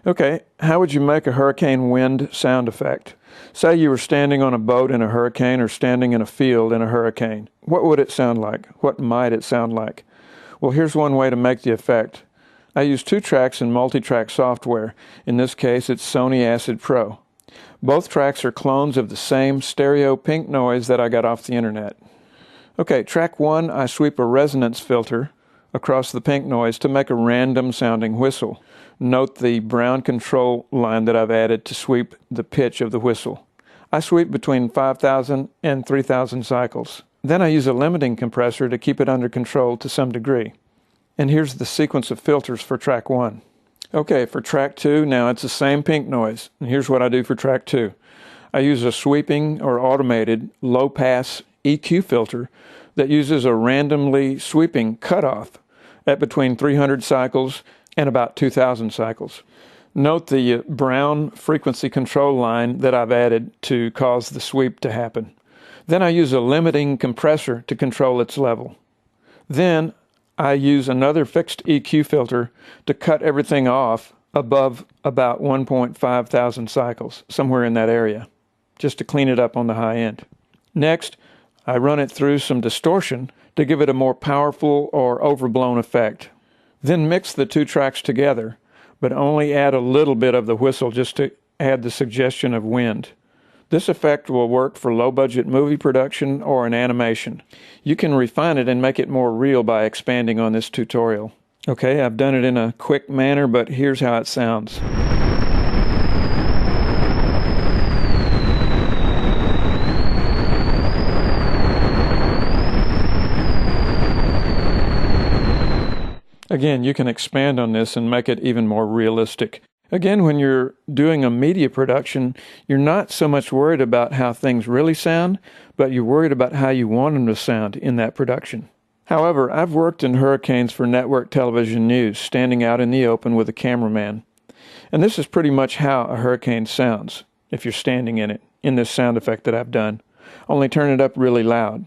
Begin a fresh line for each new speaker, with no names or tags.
Okay, how would you make a hurricane wind sound effect? Say you were standing on a boat in a hurricane or standing in a field in a hurricane. What would it sound like? What might it sound like? Well, here's one way to make the effect. I use 2 tracks in multi-track software. In this case, it's Sony Acid Pro. Both tracks are clones of the same stereo pink noise that I got off the internet. Okay, track 1, I sweep a resonance filter across the pink noise to make a random sounding whistle. Note the brown control line that I've added to sweep the pitch of the whistle. I sweep between 5,000 and 3,000 cycles. Then I use a limiting compressor to keep it under control to some degree. And here's the sequence of filters for track 1. Okay, for track 2, now it's the same pink noise. And here's what I do for track 2. I use a sweeping or automated low-pass EQ filter that uses a randomly sweeping cutoff at between 300 cycles and about 2,000 cycles. Note the brown frequency control line that I've added to cause the sweep to happen. Then I use a limiting compressor to control its level. Then I use another fixed EQ filter to cut everything off above about 1.5 thousand cycles, somewhere in that area, just to clean it up on the high end. Next, I run it through some distortion to give it a more powerful or overblown effect. Then mix the 2 tracks together, but only add a little bit of the whistle just to add the suggestion of wind. This effect will work for low-budget movie production or an animation. You can refine it and make it more real by expanding on this tutorial. Okay, I've done it in a quick manner, but here's how it sounds. Again, you can expand on this and make it even more realistic. Again, when you're doing a media production, you're not so much worried about how things really sound, but you're worried about how you want them to sound in that production. However, I've worked in hurricanes for network television news, standing out in the open with a cameraman. And this is pretty much how a hurricane sounds, if you're standing in it, in this sound effect that I've done. Only turn it up really loud.